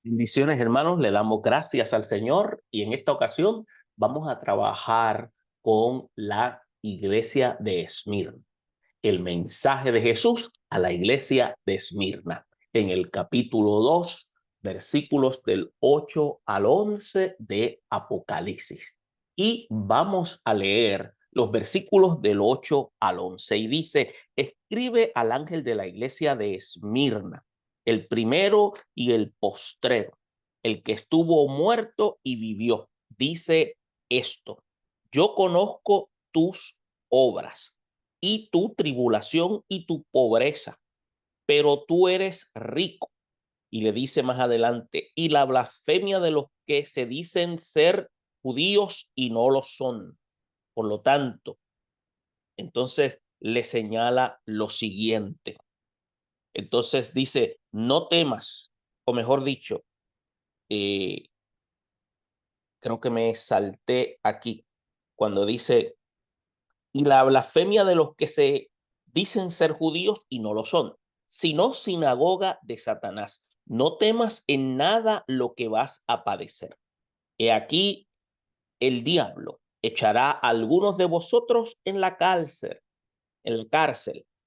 Bendiciones, hermanos, le damos gracias al Señor y en esta ocasión vamos a trabajar con la iglesia de Esmirna. El mensaje de Jesús a la iglesia de Esmirna en el capítulo 2, versículos del 8 al 11 de Apocalipsis. Y vamos a leer los versículos del 8 al 11 y dice: escribe al ángel de la iglesia de Esmirna, el primero y el postrero, el que estuvo muerto y vivió. Dice esto: yo conozco tus obras y tu tribulación y tu pobreza, pero tú eres rico. Y le dice más adelante: y la blasfemia de los que se dicen ser judíos y no lo son. Por lo tanto, entonces le señala lo siguiente. Entonces dice: no temas, o mejor dicho, eh, creo que me salté aquí, cuando dice: y la blasfemia de los que se dicen ser judíos y no lo son, sino sinagoga de Satanás. No temas en nada lo que vas a padecer. He aquí, el diablo echará a algunos de vosotros en la cárcel,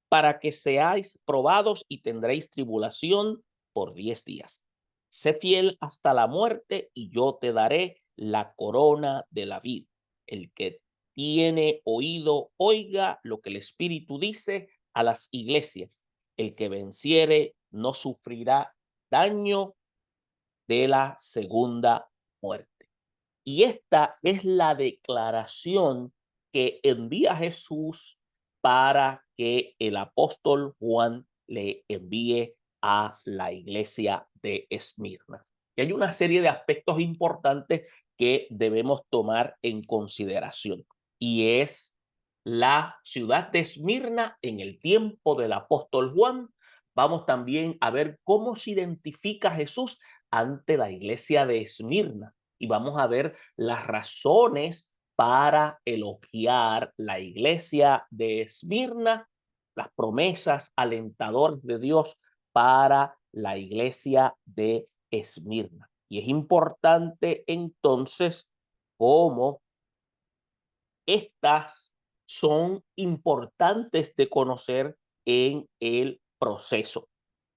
para que seáis probados y tendréis tribulación por 10 días. Sé fiel hasta la muerte y yo te daré la corona de la vida. El que tiene oído, oiga lo que el Espíritu dice a las iglesias. El que venciere no sufrirá daño de la segunda muerte. Y esta es la declaración que envía Jesús para que el apóstol Juan le envíe a la iglesia de Esmirna. Y hay una serie de aspectos importantes que debemos tomar en consideración. Y es la ciudad de Esmirna en el tiempo del apóstol Juan. Vamos también a ver cómo se identifica Jesús ante la iglesia de Esmirna y vamos a ver las razones para elogiar la iglesia de Esmirna, las promesas alentadoras de Dios para la iglesia de Esmirna. Y es importante entonces cómo estas son importantes de conocer en el proceso.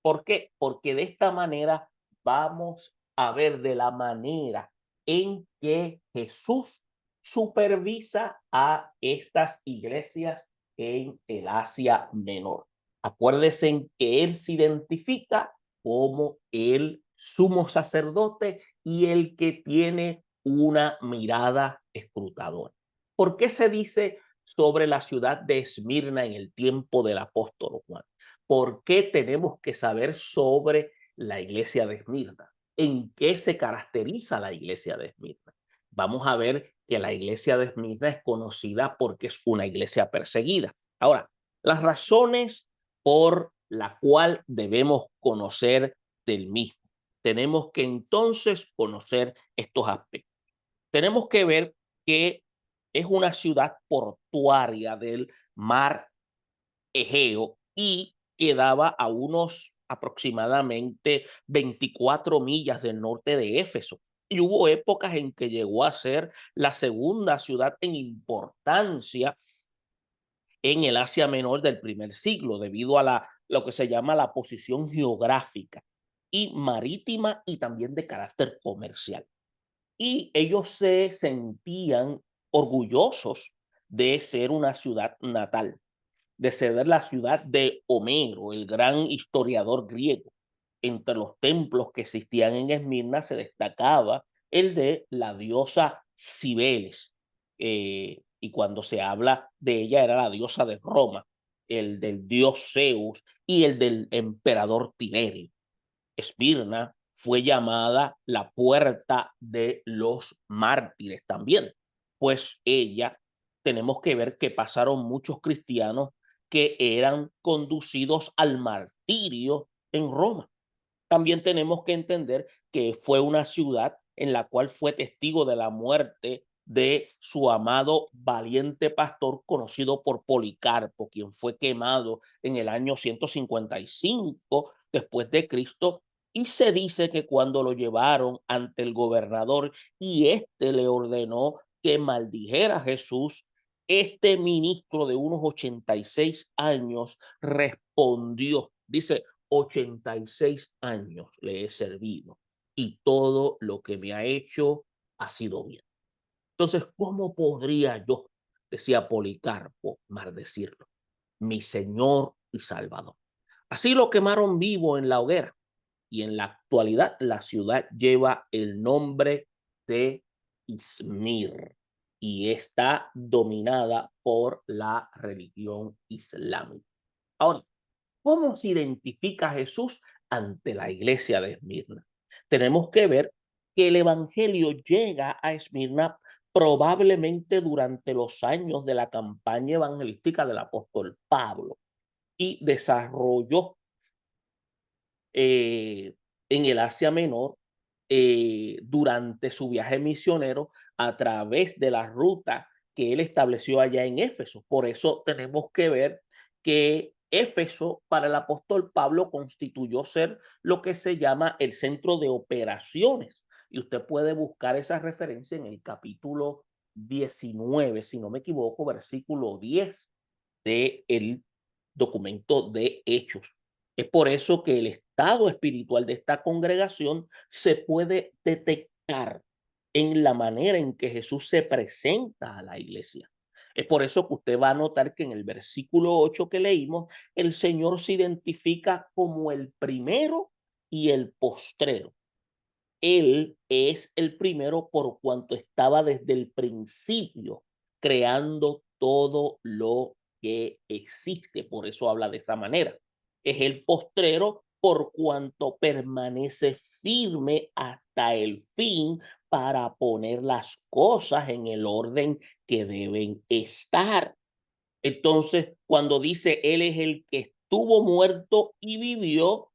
¿Por qué? Porque de esta manera vamos a ver de la manera en que Jesús supervisa a estas iglesias en el Asia Menor. Acuérdense en que él se identifica como el sumo sacerdote y el que tiene una mirada escrutadora. ¿Por qué se dice sobre la ciudad de Esmirna en el tiempo del apóstol Juan? ¿Por qué tenemos que saber sobre la iglesia de Esmirna? ¿En qué se caracteriza la iglesia de Esmirna? Vamos a ver que la iglesia de Esmirna es conocida porque es una iglesia perseguida. Ahora, las razones por la cual debemos conocer del mismo. Tenemos que entonces conocer estos aspectos. Tenemos que ver que es una ciudad portuaria del mar Egeo y quedaba a unos aproximadamente 24 millas del norte de Éfeso. Y hubo épocas en que llegó a ser la segunda ciudad en importancia en el Asia Menor del primer siglo, debido a lo que se llama la posición geográfica y marítima y también de carácter comercial. Y ellos se sentían orgullosos de ser una ciudad natal, de ser la ciudad de Homero, el gran historiador griego. Entre los templos que existían en Esmirna se destacaba el de la diosa Cibeles. Y cuando se habla de ella era la diosa de Roma, el del dios Zeus y el del emperador Tiberio. Esmirna fue llamada la puerta de los mártires también, pues ella, tenemos que ver que pasaron muchos cristianos que eran conducidos al martirio en Roma. También tenemos que entender que fue una ciudad en la cual fue testigo de la muerte de su amado valiente pastor conocido por Policarpo, quien fue quemado en el año 155 después de Cristo Y se dice que cuando lo llevaron ante el gobernador y éste le ordenó que maldijera a Jesús, este ministro de unos 86 años respondió, dice, 86 años le he servido y todo lo que me ha hecho ha sido bien. Entonces, ¿cómo podría yo, decía Policarpo, maldecirlo? Mi Señor y Salvador. Así lo quemaron vivo en la hoguera y en la actualidad la ciudad lleva el nombre de Izmir y está dominada por la religión islámica. Ahora, ¿cómo se identifica a Jesús ante la iglesia de Esmirna? Tenemos que ver que el evangelio llega a Esmirna probablemente durante los años de la campaña evangelística del apóstol Pablo y desarrolló en el Asia Menor durante su viaje misionero a través de la ruta que él estableció allá en Éfeso. Por eso tenemos que ver que Éfeso para el apóstol Pablo constituyó ser lo que se llama el centro de operaciones. Y usted puede buscar esa referencia en el capítulo 19, si no me equivoco, versículo 10 del documento de Hechos. Es por eso que el estado espiritual de esta congregación se puede detectar en la manera en que Jesús se presenta a la iglesia. Es por eso que usted va a notar que en el versículo 8 que leímos, el Señor se identifica como el primero y el postrero. Él es el primero por cuanto estaba desde el principio creando todo lo que existe. Por eso habla de esa manera. Es el postrero por cuanto permanece firme hasta el fin para poner las cosas en el orden que deben estar. Entonces, cuando dice Él es el que estuvo muerto y vivió,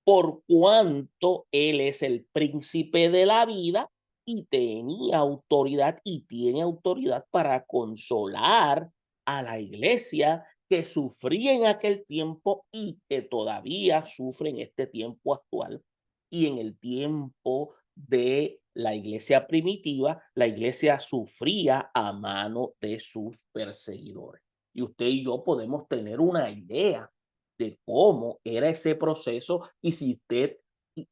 por cuanto él es el príncipe de la vida y tenía autoridad y tiene autoridad para consolar a la iglesia que sufría en aquel tiempo y que todavía sufre en este tiempo actual y en el tiempo de la iglesia primitiva, la iglesia sufría a mano de sus perseguidores. Y usted y yo podemos tener una idea de cómo era ese proceso y si usted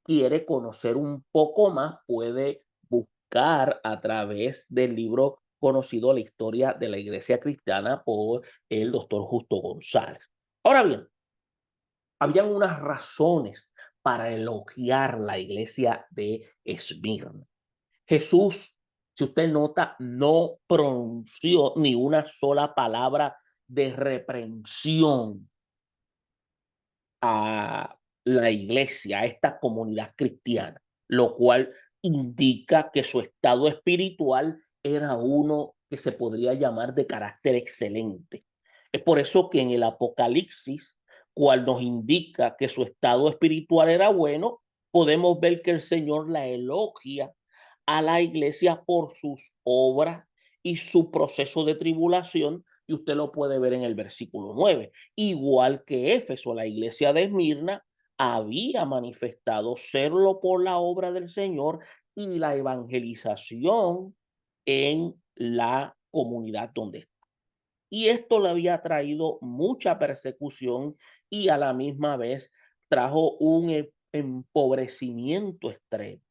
quiere conocer un poco más, puede buscar a través del libro conocido La historia de la iglesia cristiana por el doctor Justo González. Ahora bien, habían unas razones para elogiar la iglesia de Esmirna. Jesús, si usted nota, no pronunció ni una sola palabra de reprensión a la iglesia, a esta comunidad cristiana, lo cual indica que su estado espiritual era uno que se podría llamar de carácter excelente. Es por eso que en el Apocalipsis, cual nos indica que su estado espiritual era bueno, podemos ver que el Señor la elogia a la iglesia por sus obras y su proceso de tribulación, y usted lo puede ver en el versículo 9. Igual que Éfeso, la iglesia de Esmirna había manifestado serlo por la obra del Señor y la evangelización en la comunidad donde está. Y esto le había traído mucha persecución y a la misma vez trajo un empobrecimiento extremo.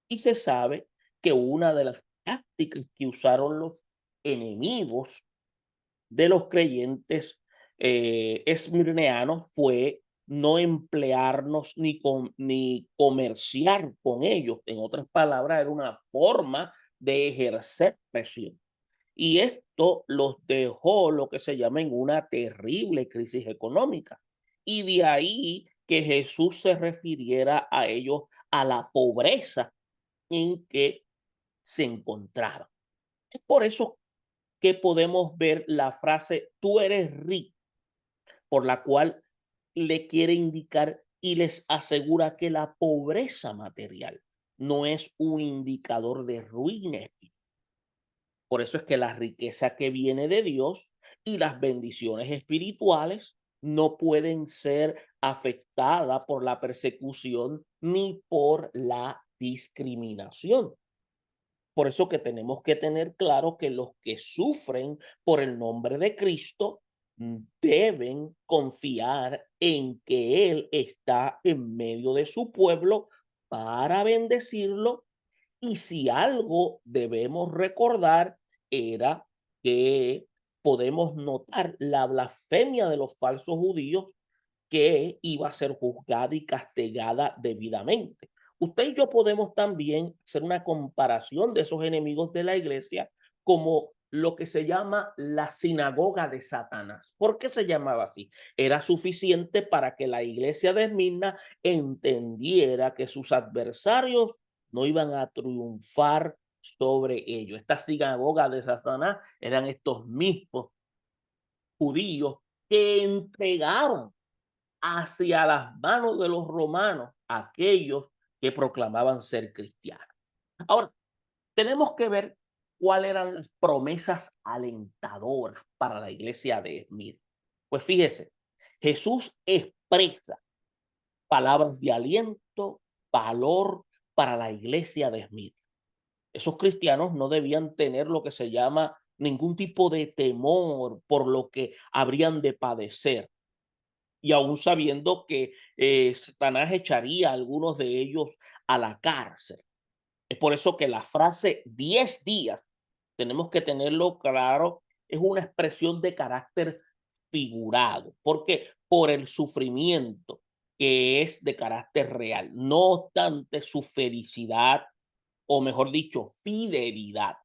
Y se sabe que una de las tácticas que usaron los enemigos de los creyentes esmirneanos fue no emplearnos ni comerciar con ellos. En otras palabras, era una forma de ejercer presión. Y esto los dejó lo que se llama en una terrible crisis económica. Y de ahí que Jesús se refiriera a ellos a la pobreza en que se encontraban. Es por eso que podemos ver la frase tú eres rico, por la cual le quiere indicar y les asegura que la pobreza material no es un indicador de ruina. Por eso es que la riqueza que viene de Dios y las bendiciones espirituales no pueden ser afectadas por la persecución ni por la discriminación. Por eso que tenemos que tener claro que los que sufren por el nombre de Cristo deben confiar en que Él está en medio de su pueblo para bendecirlo. Y si algo debemos recordar era que podemos notar la blasfemia de los falsos judíos que iba a ser juzgada y castigada debidamente. Usted y yo podemos también hacer una comparación de esos enemigos de la iglesia como lo que se llama la sinagoga de Satanás. ¿Por qué se llamaba así? Era suficiente para que la iglesia de Esmirna entendiera que sus adversarios no iban a triunfar sobre ellos. Esta sinagoga de Satanás eran estos mismos judíos que entregaron hacia las manos de los romanos aquellos que proclamaban ser cristianos. Ahora, tenemos que ver cuáles eran las promesas alentadoras para la iglesia de Esmirna. Pues fíjese, Jesús expresa palabras de aliento, valor para la iglesia de Esmirna. Esos cristianos no debían tener lo que se llama ningún tipo de temor por lo que habrían de padecer y aún sabiendo que Satanás echaría a algunos de ellos a la cárcel. Es por eso que la frase 10 días, tenemos que tenerlo claro, es una expresión de carácter figurado. ¿Por qué? Por el sufrimiento que es de carácter real. No obstante, su felicidad, o mejor dicho, fidelidad,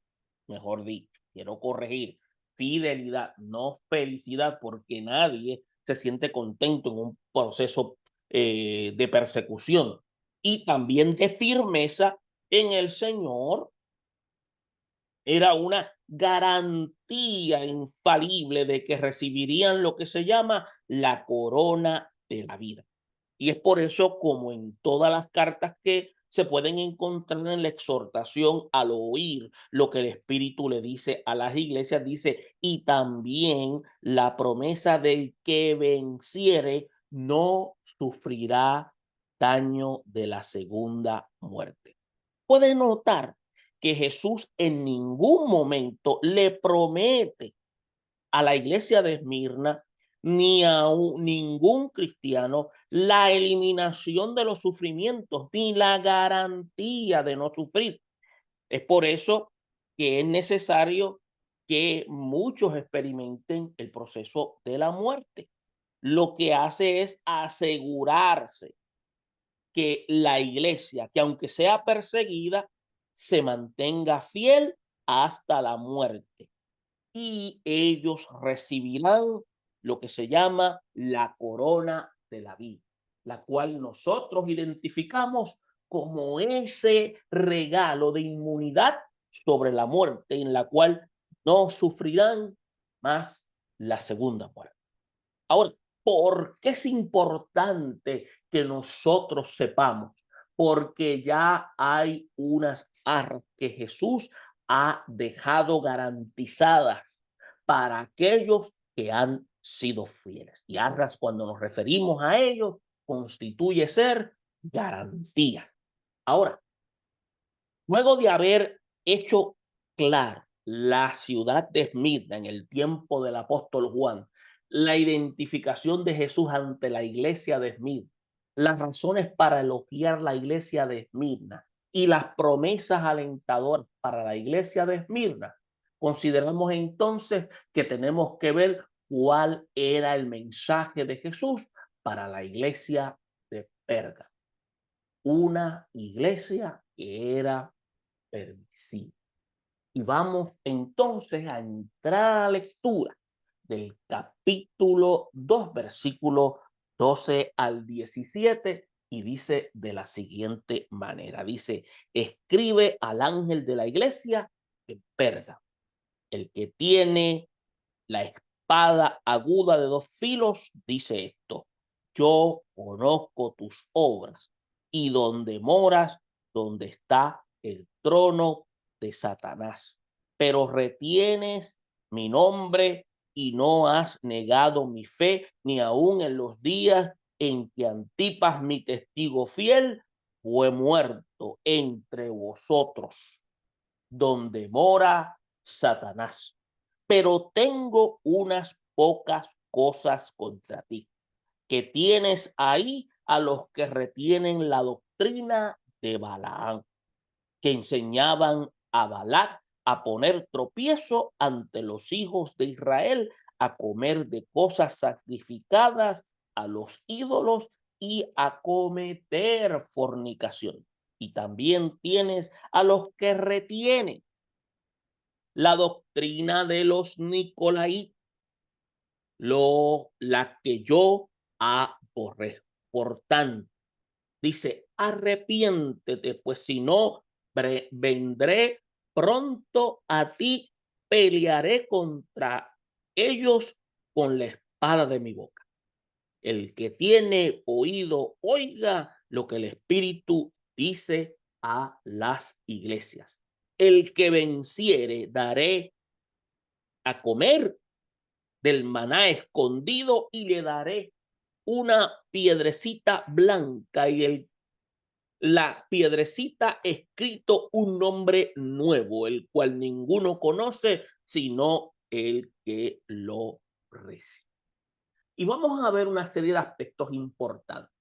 mejor dicho, quiero corregir, fidelidad, no felicidad, porque nadie se siente contento en un proceso de persecución y también de firmeza en el Señor. Era una garantía infalible de que recibirían lo que se llama la corona de la vida. Y es por eso como en todas las cartas que se pueden encontrar en la exhortación al oír lo que el Espíritu le dice a las iglesias, dice, y también la promesa del que venciere no sufrirá daño de la segunda muerte. Puede notar que Jesús en ningún momento le promete a la iglesia de Esmirna ni a ningún cristiano la eliminación de los sufrimientos ni la garantía de no sufrir. Es por eso que es necesario que muchos experimenten el proceso de la muerte. Lo que hace es asegurarse que la iglesia, que aunque sea perseguida, se mantenga fiel hasta la muerte y ellos recibirán lo que se llama la corona de la vida, la cual nosotros identificamos como ese regalo de inmunidad sobre la muerte, en la cual no sufrirán más la segunda muerte. Ahora, ¿por qué es importante que nosotros sepamos? Porque ya hay unas arras que Jesús ha dejado garantizadas para aquellos que han sido fieles. Y arras, cuando nos referimos a ellos, constituye ser garantía. Ahora, luego de haber hecho claro la ciudad de Esmirna en el tiempo del apóstol Juan, la identificación de Jesús ante la iglesia de Esmirna, las razones para elogiar la iglesia de Esmirna y las promesas alentadoras para la iglesia de Esmirna, consideramos entonces que tenemos que ver cuál era el mensaje de Jesús para la iglesia de Perga. Una iglesia que era permisible. Y vamos entonces a entrar a la lectura del capítulo 2, versículo 12 al 17, y dice de la siguiente manera, dice, escribe al ángel de la iglesia en Perga, el que tiene la espada aguda de dos filos, dice esto, yo conozco tus obras y donde moras, donde está el trono de Satanás, pero retienes mi nombre y no has negado mi fe, ni aun en los días en que Antipas, mi testigo fiel, fue muerto entre vosotros, donde mora Satanás. Pero tengo unas pocas cosas contra ti, que tienes ahí a los que retienen la doctrina de Balaam, que enseñaban a Balac a poner tropiezo ante los hijos de Israel, a comer de cosas sacrificadas a los ídolos y a cometer fornicación. Y también tienes a los que retienen la doctrina de los Nicolaitas, la que yo aborrezco. Por tanto, dice, arrepiéntete, pues si no, vendré pronto a ti, pelearé contra ellos con la espada de mi boca. El que tiene oído, oiga lo que el Espíritu dice a las iglesias. El que venciere, daré a comer del maná escondido y le daré una piedrecita blanca y la piedrecita escrito un nombre nuevo, el cual ninguno conoce sino el que lo recibe. Y vamos a ver una serie de aspectos importantes.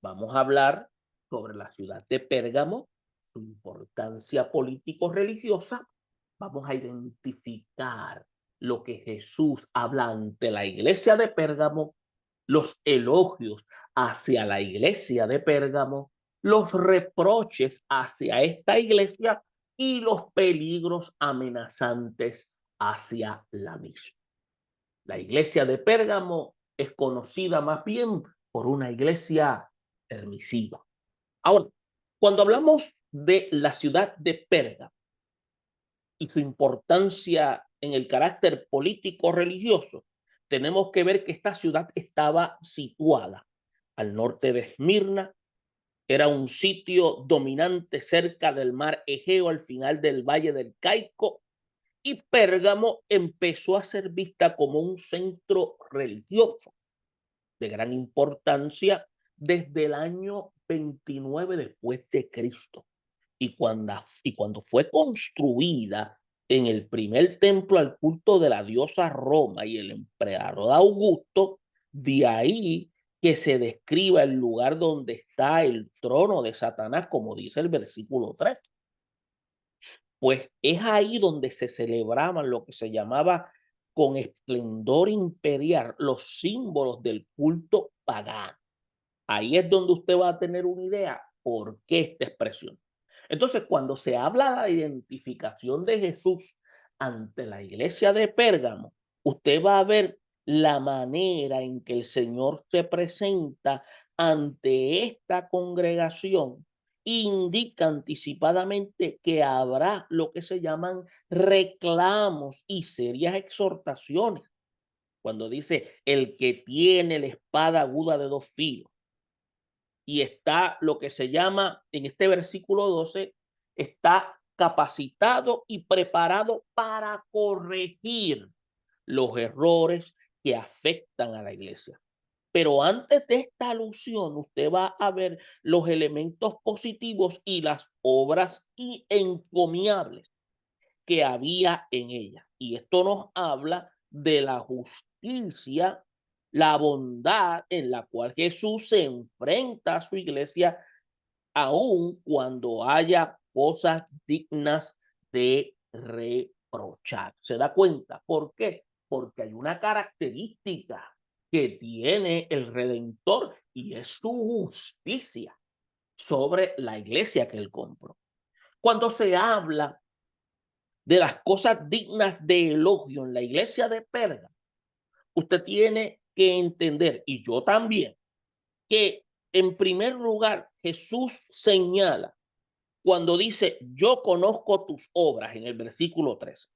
Vamos a hablar sobre la ciudad de Pérgamo, su importancia político-religiosa. Vamos a identificar lo que Jesús habla ante la iglesia de Pérgamo, los elogios hacia la iglesia de Pérgamo, los reproches hacia esta iglesia y los peligros amenazantes hacia la misma. La iglesia de Pérgamo es conocida más bien por una iglesia permisiva. Ahora, cuando hablamos de la ciudad de Pérgamo y su importancia en el carácter político religioso, tenemos que ver que esta ciudad estaba situada al norte de Esmirna, era un sitio dominante cerca del mar Egeo al final del valle del Caico, y Pérgamo empezó a ser vista como un centro religioso de gran importancia desde el año 29 después de Cristo. Y cuando fue construida en el primer templo al culto de la diosa Roma y el emperador Augusto, de ahí que se describa el lugar donde está el trono de Satanás, como dice el versículo 3. Pues es ahí donde se celebraban lo que se llamaba con esplendor imperial los símbolos del culto pagano. Ahí es donde usted va a tener una idea por qué esta expresión. Entonces, cuando se habla de la identificación de Jesús ante la iglesia de Pérgamo, usted va a ver la manera en que el Señor se presenta ante esta congregación. Indica anticipadamente que habrá lo que se llaman reclamos y serias exhortaciones. Cuando dice el que tiene la espada aguda de dos filos, y está lo que se llama en este versículo 12, está capacitado y preparado para corregir los errores que afectan a la iglesia. Pero antes de esta alusión, usted va a ver los elementos positivos y las obras encomiables que había en ella. Y esto nos habla de la justicia, la bondad en la cual Jesús se enfrenta a su iglesia, aun cuando haya cosas dignas de reprochar. ¿Se da cuenta? ¿Por qué? Porque hay una característica que tiene el Redentor y es su justicia sobre la iglesia que él compró. Cuando se habla de las cosas dignas de elogio en la iglesia de Perga, usted tiene que entender, y yo también, que en primer lugar Jesús señala cuando dice, yo conozco tus obras en el versículo 13,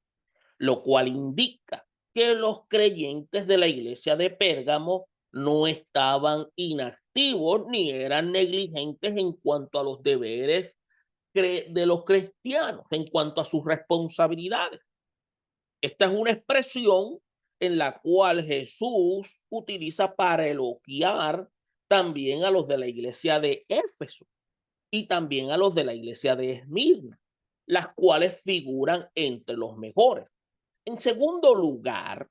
lo cual indica que los creyentes de la iglesia de Pérgamo no estaban inactivos ni eran negligentes en cuanto a los deberes de los cristianos, en cuanto a sus responsabilidades. Esta es una expresión en la cual Jesús utiliza para elogiar también a los de la iglesia de Éfeso y también a los de la iglesia de Esmirna, las cuales figuran entre los mejores. En segundo lugar,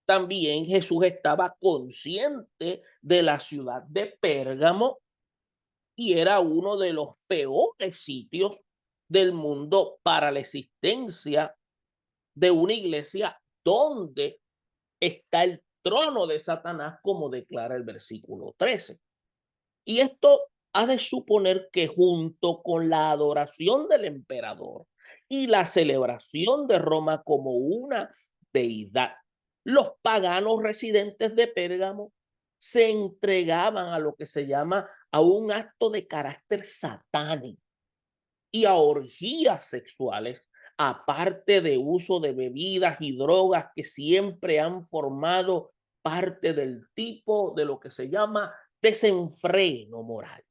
también Jesús estaba consciente de la ciudad de Pérgamo y era uno de los peores sitios del mundo para la existencia de una iglesia donde está el trono de Satanás, como declara el versículo 13. Y esto ha de suponer que junto con la adoración del emperador y la celebración de Roma como una deidad, los paganos residentes de Pérgamo se entregaban a lo que se llama a un acto de carácter satánico y a orgías sexuales, aparte de uso de bebidas y drogas que siempre han formado parte del tipo de lo que se llama desenfreno moral.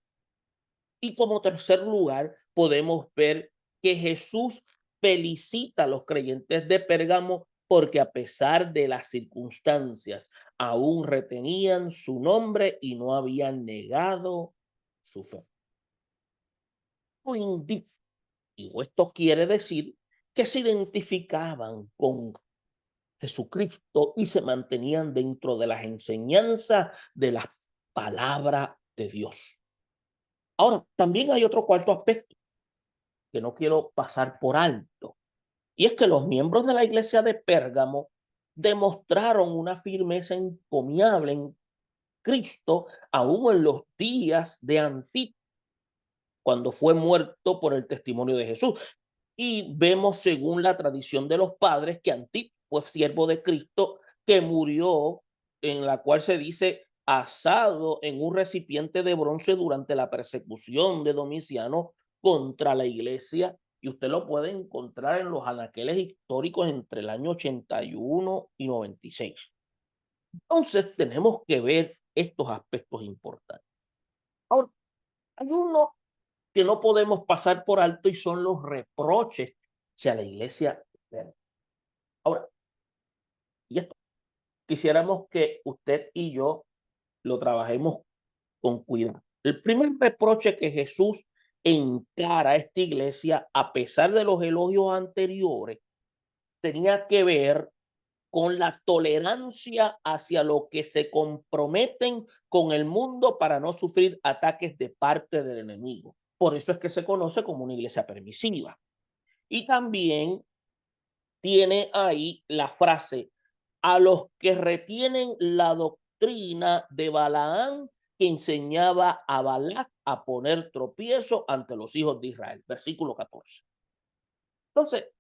Y como tercer lugar, podemos ver que Jesús felicita a los creyentes de Pérgamo porque a pesar de las circunstancias, aún retenían su nombre y no habían negado su fe. Esto quiere decir que se identificaban con Jesucristo y se mantenían dentro de las enseñanzas de la palabra de Dios. Ahora, también hay otro cuarto aspecto que no quiero pasar por alto, y es que los miembros de la iglesia de Pérgamo demostraron una firmeza encomiable en Cristo, aún en los días de Antipas, cuando fue muerto por el testimonio de Jesús. Y vemos según la tradición de los padres que Antipas fue siervo de Cristo que murió, en la cual se dice asado en un recipiente de bronce durante la persecución de Domiciano contra la iglesia. Y usted lo puede encontrar en los anaqueles históricos entre el año 81 y 96. Entonces tenemos que ver estos aspectos importantes. Ahora, hay uno que no podemos pasar por alto y son los reproches hacia la iglesia. Ahora, y esto quisiéramos que usted y yo lo trabajemos con cuidado. El primer reproche que Jesús encara a esta iglesia, a pesar de los elogios anteriores, tenía que ver con la tolerancia hacia lo que se comprometen con el mundo para no sufrir ataques de parte del enemigo. Por eso es que se conoce como una iglesia permisiva. Y también tiene ahí la frase, a los que retienen la doctrina de Balaán, que enseñaba a Balac a poner tropiezo ante los hijos de Israel. Versículo 14. Entonces,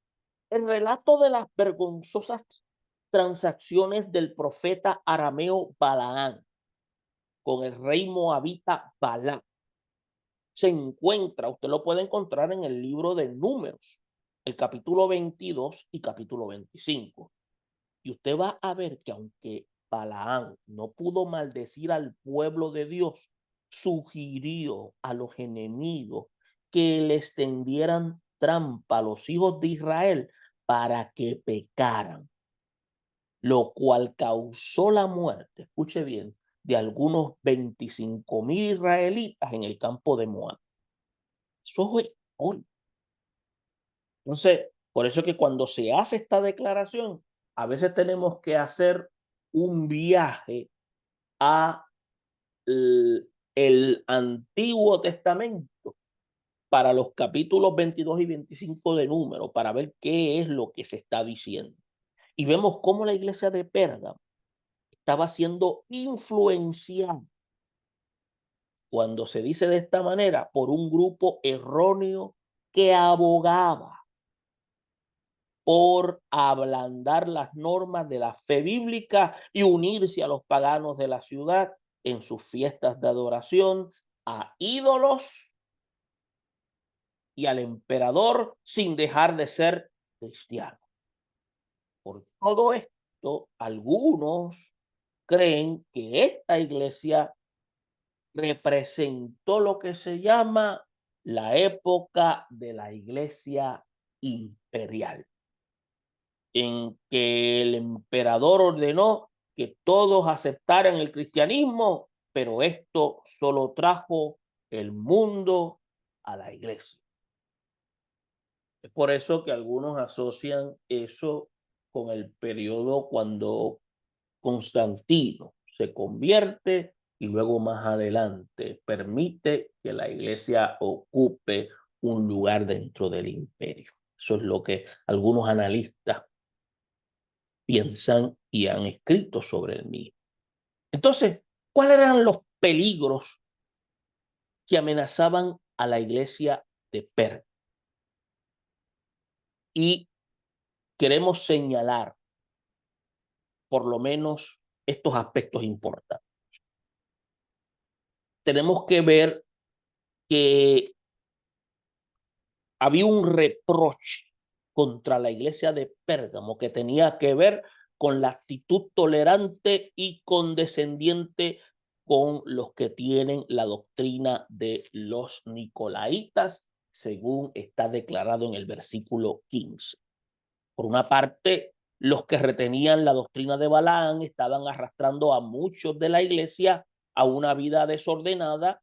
el relato de las vergonzosas transacciones del profeta arameo Balaán con el rey moabita Balac se encuentra, usted lo puede encontrar en el libro de Números, el capítulo 22 y capítulo 25. Y usted va a ver que aunque Balaán no pudo maldecir al pueblo de Dios, sugirió a los enemigos que le extendieran trampa a los hijos de Israel para que pecaran, lo cual causó la muerte, escuche bien, de algunos 25,000 israelitas en el campo de Moab. Eso fue hoy. Entonces, por eso que cuando se hace esta declaración, a veces tenemos que hacer un viaje a el Antiguo Testamento para los capítulos 22 y 25 de Número, para ver qué es lo que se está diciendo. Y vemos cómo la iglesia de Pérgamo estaba siendo influenciada, cuando se dice de esta manera, por un grupo erróneo que abogaba por ablandar las normas de la fe bíblica y unirse a los paganos de la ciudad en sus fiestas de adoración a ídolos y al emperador sin dejar de ser cristiano. Por todo esto, algunos creen que esta iglesia representó lo que se llama la época de la iglesia imperial. en que el emperador ordenó que todos aceptaran el cristianismo, pero esto solo trajo el mundo a la iglesia. Es por eso que algunos asocian eso con el periodo cuando Constantino se convierte y luego más adelante permite que la iglesia ocupe un lugar dentro del imperio. Eso es lo que algunos analistas piensan y han escrito sobre el mismo. Entonces, ¿cuáles eran los peligros que amenazaban a la iglesia de Pérgamo? Y queremos señalar por lo menos estos aspectos importantes. Tenemos que ver que había un reproche contra la iglesia de Pérgamo que tenía que ver con la actitud tolerante y condescendiente con los que tienen la doctrina de los nicolaitas, según está declarado en el versículo 15. Por una parte, los que retenían la doctrina de Balaán estaban arrastrando a muchos de la iglesia a una vida desordenada,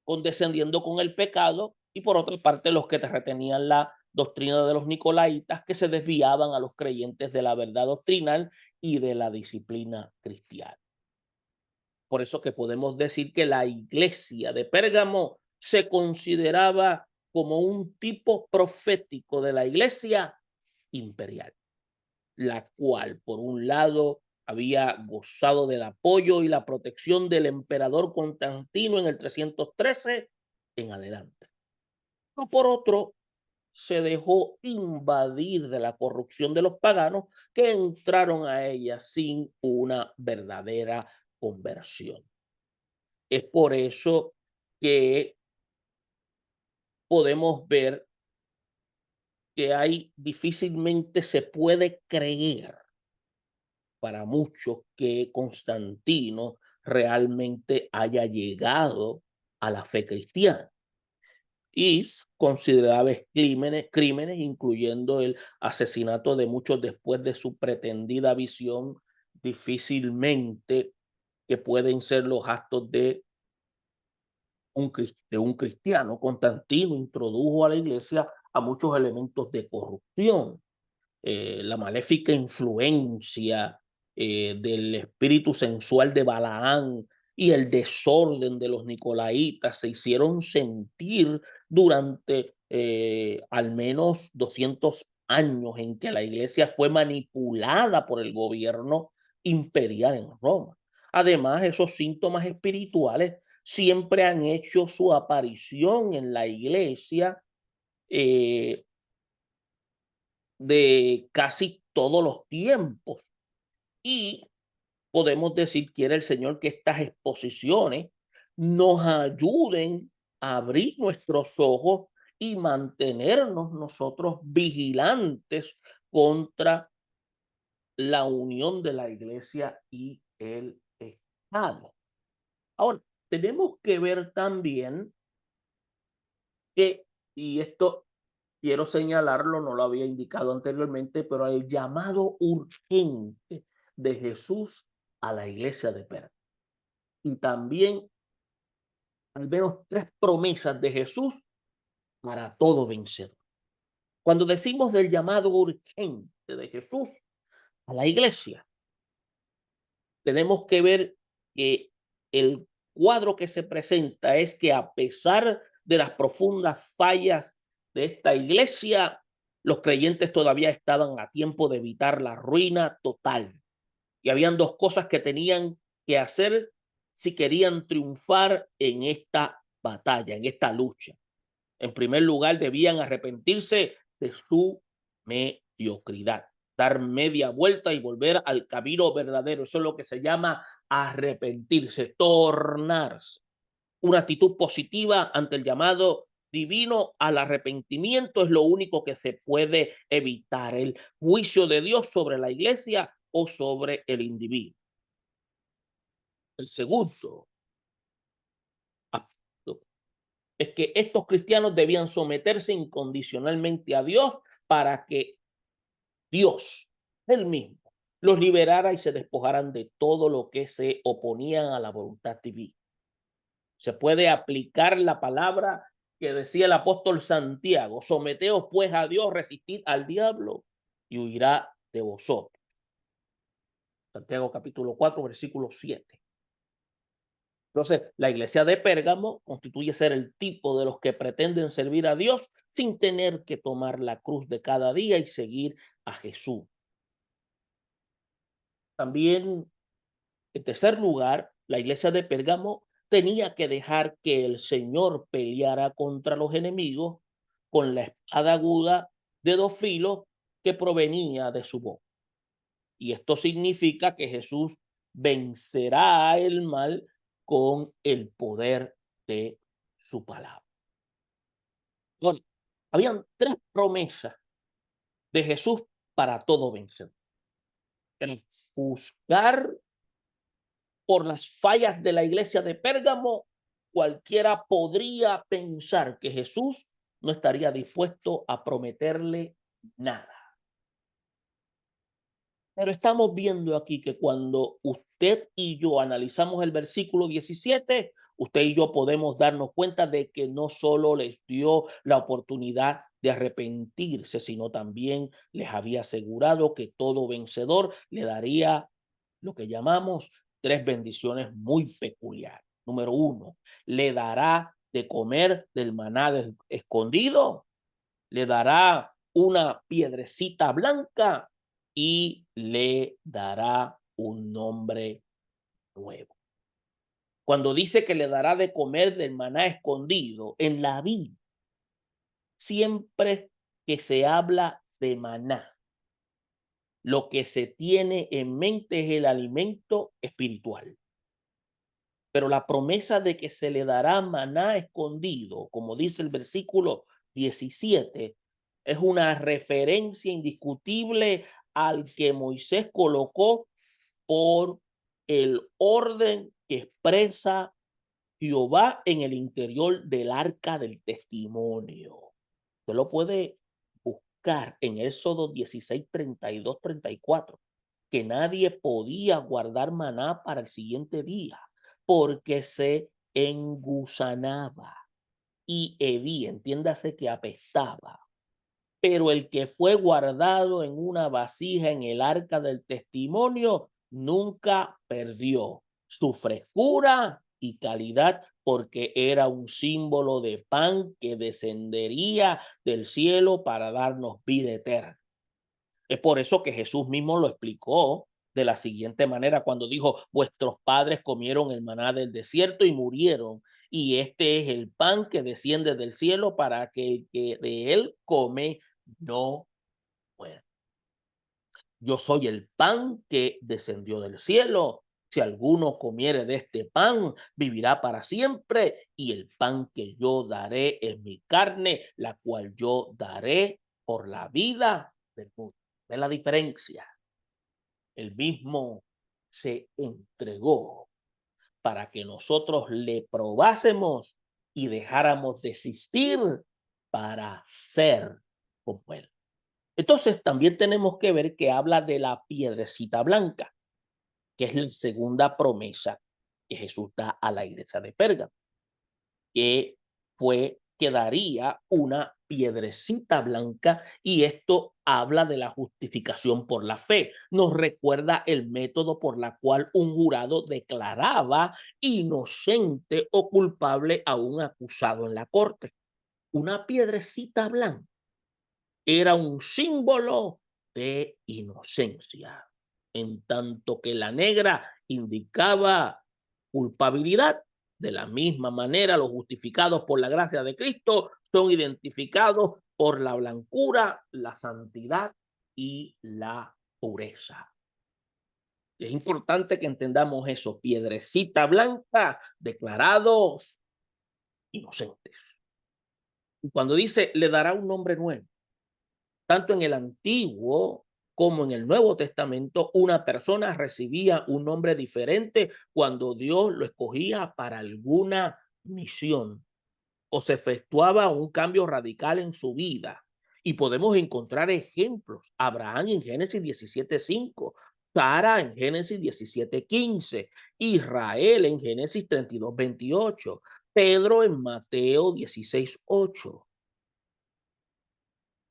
condescendiendo con el pecado, y por otra parte los que te retenían la doctrina de los nicolaitas, que se desviaban a los creyentes de la verdad doctrinal y de la disciplina cristiana. Por eso que podemos decir que la iglesia de Pérgamo se consideraba como un tipo profético de la iglesia imperial, la cual, por un lado, había gozado del apoyo y la protección del emperador Constantino en el 313 en adelante. No, por otro, se dejó invadir de la corrupción de los paganos que entraron a ella sin una verdadera conversión. Es por eso que podemos ver que hay difícilmente se puede creer para muchos que Constantino realmente haya llegado a la fe cristiana y considerables crímenes, incluyendo el asesinato de muchos después de su pretendida visión, difícilmente que pueden ser los actos de un cristiano. Constantino introdujo a la iglesia a muchos elementos de corrupción, la maléfica influencia del espíritu sensual de Balaán y el desorden de los nicolaitas se hicieron sentir durante al menos 200 años en que la iglesia fue manipulada por el gobierno imperial en Roma. Además, esos síntomas espirituales siempre han hecho su aparición en la iglesia eh, de casi todos los tiempos. Y podemos decir, quiere el Señor que estas exposiciones nos ayuden a abrir nuestros ojos y mantenernos nosotros vigilantes contra la unión de la iglesia y el Estado. Ahora, tenemos que ver también que, y esto quiero señalarlo, no lo había indicado anteriormente, pero el llamado urgente de Jesús a la iglesia de Pérgamo. Y también al menos tres promesas de Jesús para todo vencedor. Cuando decimos del llamado urgente de Jesús a la iglesia, tenemos que ver que el cuadro que se presenta es que a pesar de las profundas fallas de esta iglesia, los creyentes todavía estaban a tiempo de evitar la ruina total. Y habían dos cosas que tenían que hacer si querían triunfar en esta batalla, en esta lucha. En primer lugar, debían arrepentirse de su mediocridad, dar media vuelta y volver al camino verdadero. Eso es lo que se llama arrepentirse, tornarse. Una actitud positiva ante el llamado divino al arrepentimiento es lo único que se puede evitar, el juicio de Dios sobre la iglesia o sobre el individuo. El segundo aspecto es que estos cristianos debían someterse incondicionalmente a Dios para que Dios, él mismo, los liberara y se despojaran de todo lo que se oponían a la voluntad divina. Se puede aplicar la palabra que decía el apóstol Santiago: someteos pues a Dios, resistid al diablo y huirá de vosotros. Santiago capítulo 4, versículo 7. Entonces, la iglesia de Pérgamo constituye ser el tipo de los que pretenden servir a Dios sin tener que tomar la cruz de cada día y seguir a Jesús. También, en tercer lugar, la iglesia de Pérgamo tenía que dejar que el Señor peleara contra los enemigos con la espada aguda de dos filos que provenía de su boca. Y esto significa que Jesús vencerá el mal con el poder de su palabra. Bueno, habían tres promesas de Jesús para todo vencedor. El juzgar por las fallas de la iglesia de Pérgamo, cualquiera podría pensar que Jesús no estaría dispuesto a prometerle nada. Pero estamos viendo aquí que cuando usted y yo analizamos el versículo 17, usted y yo podemos darnos cuenta de que no solo les dio la oportunidad de arrepentirse, sino también les había asegurado que todo vencedor le daría lo que llamamos tres bendiciones muy peculiares. Número uno, le dará de comer del maná escondido, le dará una piedrecita blanca y le dará un nombre nuevo. Cuando dice que le dará de comer del maná escondido, en la Biblia, siempre que se habla de maná, lo que se tiene en mente es el alimento espiritual. Pero la promesa de que se le dará maná escondido, como dice el versículo 17, es una referencia indiscutible al que Moisés colocó por el orden que expresa Jehová en el interior del arca del testimonio. Usted lo puede buscar en Éxodo 16, 32, 34, que nadie podía guardar maná para el siguiente día porque se engusanaba y hedía, entiéndase que apestaba. Pero el que fue guardado en una vasija en el arca del testimonio nunca perdió su frescura y calidad, porque era un símbolo de pan que descendería del cielo para darnos vida eterna. Es por eso que Jesús mismo lo explicó de la siguiente manera cuando dijo: vuestros padres comieron el maná del desierto y murieron, y este es el pan que desciende del cielo para que el que de él come no muera. Yo soy el pan que descendió del cielo. Si alguno comiere de este pan, vivirá para siempre, y el pan que yo daré es mi carne, la cual yo daré por la vida del mundo. ¿Ven la diferencia? El mismo se entregó para que nosotros le probásemos y dejáramos de existir para ser como él. Entonces también tenemos que ver que habla de la piedrecita blanca, que es la segunda promesa que Jesús da a la iglesia de Pérgamo, que fue que daría una piedrecita blanca, y esto habla de la justificación por la fe. Nos recuerda el método por la cual un jurado declaraba inocente o culpable a un acusado en la corte. Una piedrecita blanca era un símbolo de inocencia, en tanto que la negra indicaba culpabilidad. De la misma manera, los justificados por la gracia de Cristo son identificados por la blancura, la santidad y la pureza. Es importante que entendamos eso: piedrecita blanca, declarados inocentes. Y cuando dice le dará un nombre nuevo, tanto en el Antiguo como en el Nuevo Testamento, una persona recibía un nombre diferente cuando Dios lo escogía para alguna misión o se efectuaba un cambio radical en su vida. Y podemos encontrar ejemplos. Abraham en Génesis 17:5, Sara en Génesis 17:15, Israel en Génesis 32:28, Pedro en Mateo 16:8.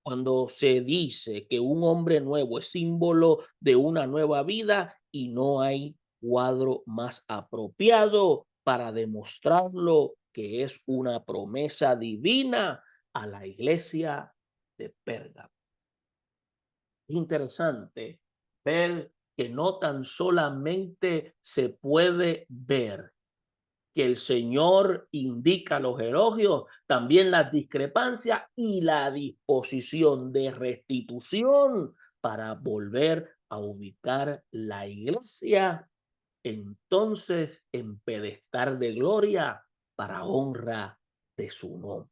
Cuando se dice que un hombre nuevo es símbolo de una nueva vida y no hay cuadro más apropiado para demostrarlo que es una promesa divina a la iglesia de Pérgamo. Interesante ver que no tan solamente se puede ver que el Señor indica los elogios, también las discrepancias y la disposición de restitución para volver a ubicar la iglesia entonces en pedestal de gloria para honra de su nombre.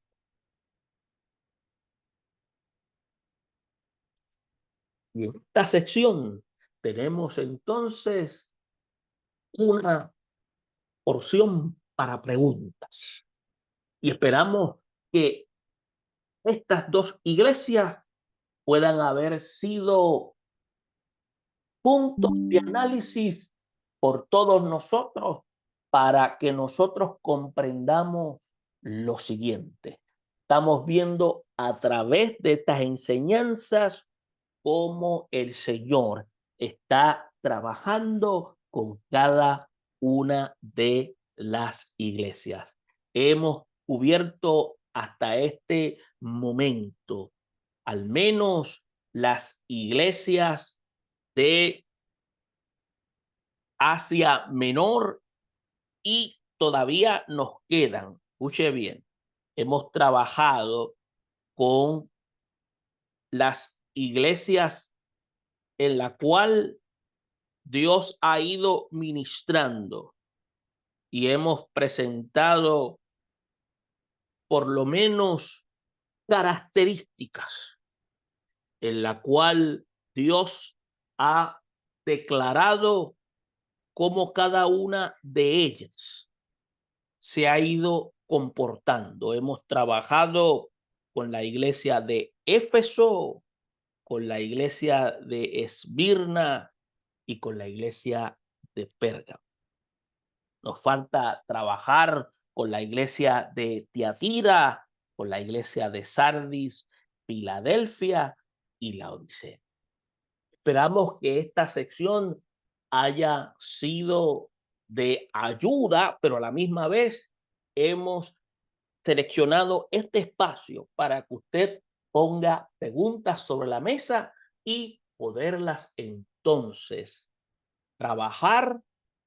Y en esta sección tenemos entonces una porción para preguntas y esperamos que estas dos iglesias puedan haber sido puntos de análisis por todos nosotros para que nosotros comprendamos lo siguiente. Estamos viendo a través de estas enseñanzas cómo el Señor está trabajando con cada una de las iglesias. Hemos cubierto hasta este momento al menos las iglesias de Asia Menor y todavía nos quedan, escuche bien, hemos trabajado con las iglesias en la cual Dios ha ido ministrando y hemos presentado por lo menos características en la cual Dios ha declarado cómo cada una de ellas se ha ido comportando. Hemos trabajado con la iglesia de Éfeso, con la iglesia de Esmirna y con la iglesia de Pérgamo. Nos falta trabajar con la iglesia de Tiatira, con la iglesia de Sardis, Filadelfia y la Odisea. Esperamos que esta sección haya sido de ayuda, pero a la misma vez hemos seleccionado este espacio para que usted ponga preguntas sobre la mesa y poderlas entonces trabajar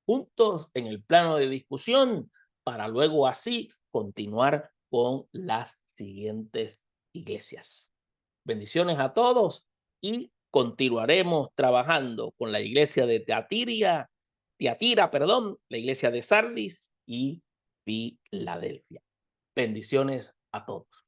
juntos en el plano de discusión para luego así continuar con las siguientes iglesias. Bendiciones a todos y continuaremos trabajando con la iglesia de Tiatira, perdón, la iglesia de Sardis y Filadelfia. Bendiciones a todos.